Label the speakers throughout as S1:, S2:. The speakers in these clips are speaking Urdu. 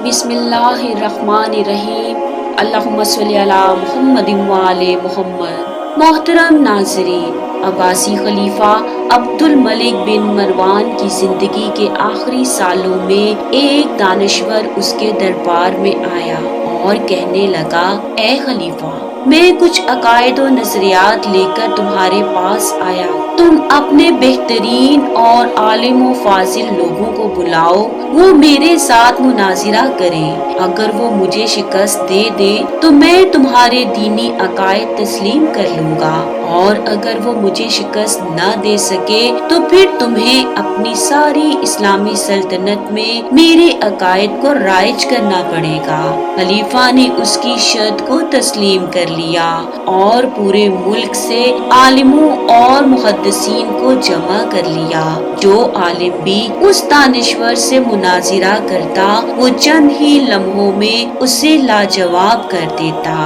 S1: بسم اللہ الرحمن الرحیم۔ اللہم صلی علی محمد وعلی محمد۔ محترم ناظرین، عباسی خلیفہ عبد الملک بن مروان کی زندگی کے آخری سالوں میں ایک دانشور اس کے دربار میں آیا اور کہنے لگا، اے خلیفہ، میں کچھ عقائد و نظریات لے کر تمہارے پاس آیا۔ تم اپنے بہترین اور عالم و فاضل لوگوں کو بلاؤ، وہ میرے ساتھ مناظرہ کریں۔ اگر وہ مجھے شکست دے دے تو میں تمہارے دینی عقائد تسلیم کر لوں گا، اور اگر وہ مجھے شکست نہ دے سکے تو پھر تمہیں اپنی ساری اسلامی سلطنت میں میرے عقائد کو رائج کرنا پڑے گا۔ خلیفہ نے اس کی شرط کو تسلیم کر لیا اور پورے ملک سے عالموں اور محدثین کو جمع کر لیا۔ جو عالم بھی اس دانشور سے مناظرہ کرتا وہ چند ہی لمحوں میں اسے لاجواب کر دیتا۔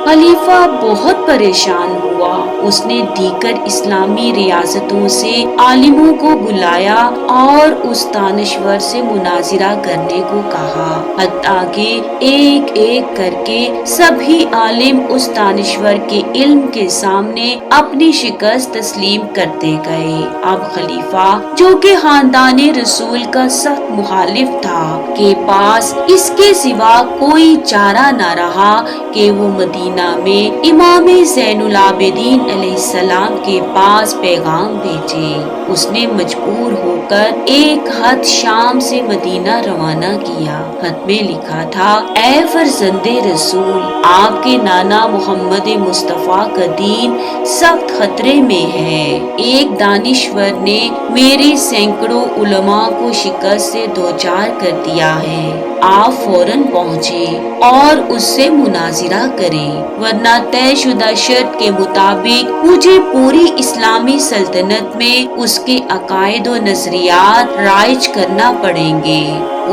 S1: خلیفہ بہت پریشان ہوا۔ اس نے دیگر اسلامی ریاستوں سے عالموں کو بلایا اور اس دانشور سے مناظرہ کرنے کو کہا، حتیٰ کہ ایک ایک کر کے سبھی عالم اس دانشور کے علم کے سامنے اپنی شکست تسلیم کرتے گئے۔ اب خلیفہ، جو کہ خاندان رسول کا سخت مخالف تھا، کے پاس اس کے سوا کوئی چارہ نہ رہا کہ وہ مدینہ میں امام زین العابدین علیہ السلام کے پاس پیغام بھیجے۔ اس نے مجبور ہو کر ایک خط شام سے مدینہ روانہ کیا۔ خط میں لکھا تھا، اے فرزند رسول، آپ کے نانا محمد مصطفیٰ کا دین سخت خطرے میں ہے۔ ایک دانشور نے میرے سینکڑوں علماء کو شکست سے دوچار کر دیا ہے۔ آپ فوراً پہنچیں اور اس سے مناظرہ کریں، ورنہ طے شدہ شرط کے مطابق مجھے پوری اسلامی سلطنت میں اس کے عقائد و نظریات رائج کرنا پڑیں گے۔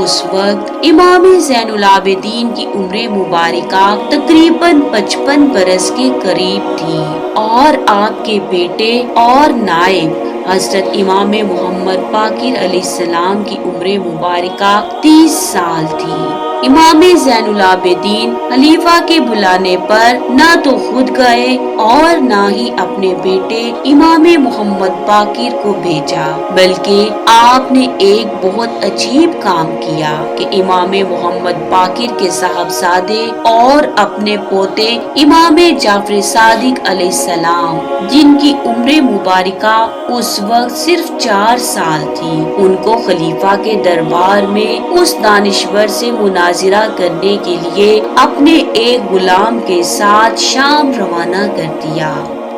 S1: اس وقت امام زین العابدین کی عمر مبارکہ تقریباً 55 برس کے قریب تھی، اور آپ کے بیٹے اور نائب حضرت امام محمد باقر علیہ السلام کی عمر مبارکہ 30 سال تھی۔ امام زین العابدین خلیفہ کے بلانے پر نہ تو خود گئے اور نہ ہی اپنے بیٹے امام محمد باقر کو بھیجا، بلکہ آپ نے ایک بہت عجیب کام کیا کہ امام محمد باقر کے صاحبزادے اور اپنے پوتے امام جعفر صادق علیہ السلام، جن کی عمر مبارکہ اس وقت صرف 4 سال تھی، ان کو خلیفہ کے دربار میں اس دانشور سے مناظرہ کرنے کے لیے اپنے ایک غلام کے ساتھ شام روانہ کر دیا۔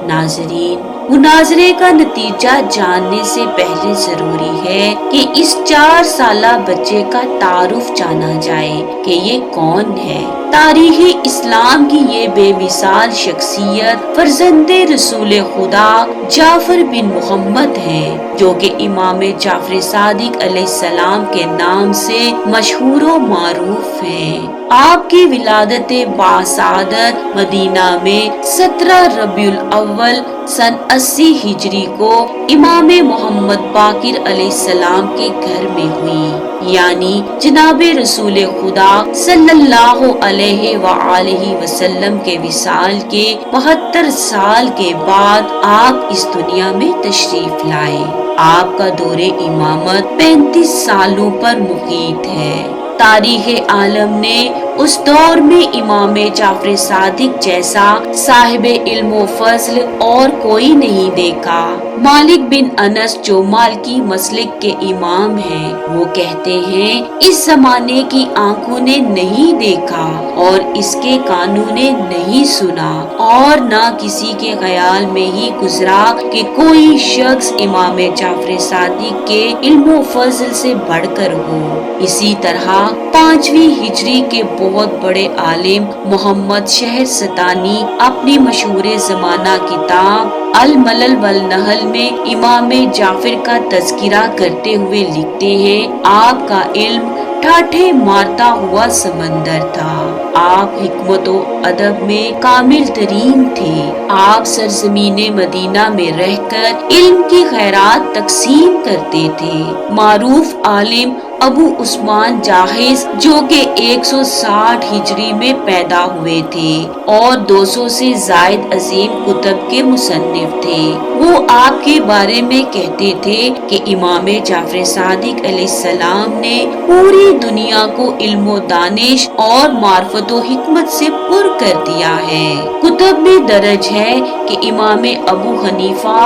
S1: ناظرین، مناظرے کا نتیجہ جاننے سے پہلے ضروری ہے کہ اس 4 سالہ بچے کا تعارف جانا جائے کہ یہ کون ہے۔ تاریخ اسلام کی یہ بے مثال شخصیت فرزند رسول خدا جعفر بن محمد ہیں، جو کہ امام جعفر صادق علیہ السلام کے نام سے مشہور و معروف ہیں۔ آپ کی ولادت باسعادت مدینہ میں 17 ربیع الاول سن 80 ہجری کو امام محمد باقر علیہ السلام کے گھر میں ہوئی، یعنی جناب رسول خدا صلی اللہ علیہ وآلہ وسلم کے وصال کے 72 سال کے بعد آپ اس دنیا میں تشریف لائے۔ آپ کا دور امامت 35 سالوں پر محیط ہے۔ تاریخ عالم نے اس دور میں امام جعفر صادق جیسا صاحب علم و فضل اور کوئی نہیں دیکھا۔ مالک بن انس، جو مالکی مسلک کے امام ہیں، وہ کہتے ہیں، اس زمانے کی آنکھوں نے نہیں دیکھا اور اس کے کانوں نے نہیں سنا، اور نہ کسی کے خیال میں ہی گزرا کہ کوئی شخص امام جعفر صادق کے علم و فضل سے بڑھ کر ہو۔ اسی طرح 5ویں ہجری کے بہت بڑے عالم محمد شہرستانی اپنی مشہور زمانہ کتاب الملل والنحل میں امام جعفر کا تذکرہ کرتے ہوئے لکھتے ہیں، آپ کا علم ٹھاٹھے مارتا ہوا سمندر تھا۔ آپ حکمت و ادب میں کامل ترین تھے۔ آپ سرزمین مدینہ میں رہ کر علم کی خیرات تقسیم کرتے تھے۔ معروف عالم ابو عثمان جاحظ جو کہ 160 ہجری میں پیدا ہوئے تھے اور 200 سے زائد عظیم کتب کے مصنف تھے، وہ آپ کے بارے میں کہتے تھے کہ امام جعفر صادق علیہ السلام نے پوری دنیا کو علم و دانش اور معرفت و حکمت سے پر کر دیا ہے۔ کتب میں درج ہے کہ امام ابو حنیفہ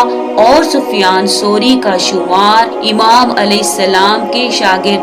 S1: اور سفیان ثوری کا شمار امام علیہ السلام کے شاگردان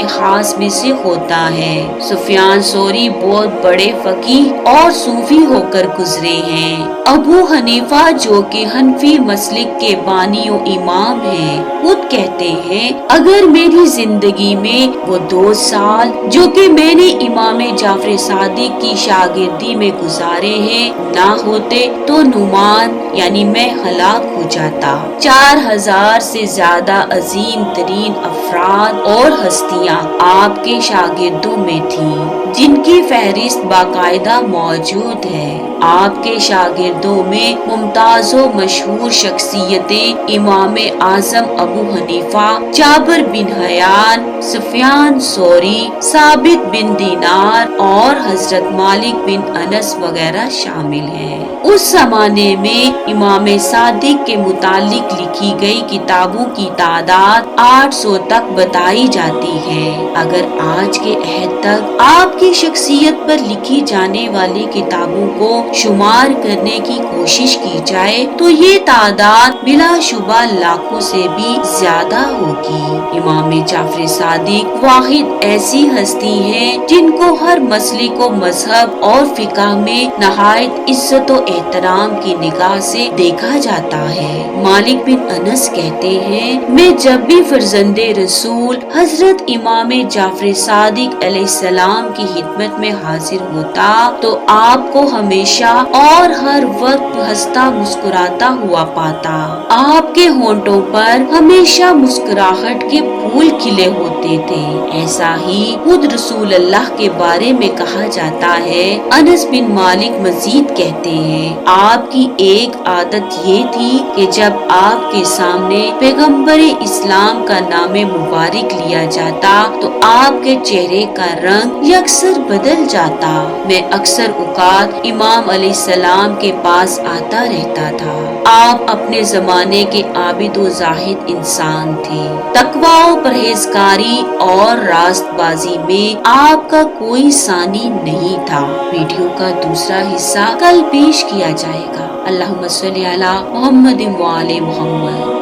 S1: خاص میں سے ہوتا ہے۔ سفیان ثوری بہت بڑے فقیہ اور صوفی ہو کر گزرے ہیں۔ ابو حنیفہ جو کہ حنفی مسلک کے بانی و امام ہیں، خود کہتے ہیں اگر میری زندگی میں وہ 2 سال جو کہ میں نے امام جعفر صادق کی شاگردی میں گزارے ہیں نہ ہوتے تو نعمان یعنی میں ہلاک ہو جاتا۔ 4000 سے زیادہ عظیم ترین افراد اور ہستیاں آپ کے شاگردوں میں تھیں، جن کی فہرست باقاعدہ موجود ہے۔ آپ کے شاگردوں میں ممتاز و مشہور شخصیتیں امام اعظم ابو حنیفہ، جابر بن حیان، سفیان ثوری، ثابت بن دینار اور حضرت مالک بن انس وغیرہ شامل ہیں۔ اس زمانے میں امام صادق کے متعلق لکھی گئی کتابوں کی تعداد 800 تک بتائی جاتی ہے۔ اگر آج کے عہد تک آپ کی شخصیت پر لکھی جانے والی کتابوں کو شمار کرنے کی کوشش کی جائے تو یہ تعداد بلا شبہ لاکھوں سے بھی زیادہ ہوگی۔ امام جعفر صادق واحد ایسی ہستی ہے جن کو ہر مسلک و مذہب اور فقہ میں نہایت عزت و احترام کی نگاہ سے دیکھا جاتا ہے۔ مالک بن انس کہتے ہیں میں جب بھی فرزند رسول حضرت امام جعفر صادق علیہ السلام کی خدمت میں حاضر ہوتا تو آپ کو ہمیشہ اور ہر وقت ہنستا مسکراتا ہوا پاتا۔ آپ کے ہونٹوں پر ہمیشہ مسکراہٹ کے پھول کھلے ہوتے تھے۔ ایسا ہی خود رسول اللہ کے بارے میں کہا جاتا ہے۔ انس بن مالک مزید کہتے ہیں آپ کی ایک عادت یہ تھی کہ جب آپ کے سامنے پیغمبر اسلام کا نام مبارک لیا جاتا تو آپ کے چہرے کا رنگ یکسر بدل جاتا۔ میں اکثر اوقات امام علیہ السلام کے پاس آتا رہتا تھا۔ آپ اپنے زمانے کے عابد و زاہد انسان تھے۔ تقوی و پرہیزگاری اور راست بازی میں آپ کا کوئی ثانی نہیں تھا۔ ویڈیو کا دوسرا حصہ کل پیش کیا جائے گا۔ اللہم صلی علی محمد و آل محمد۔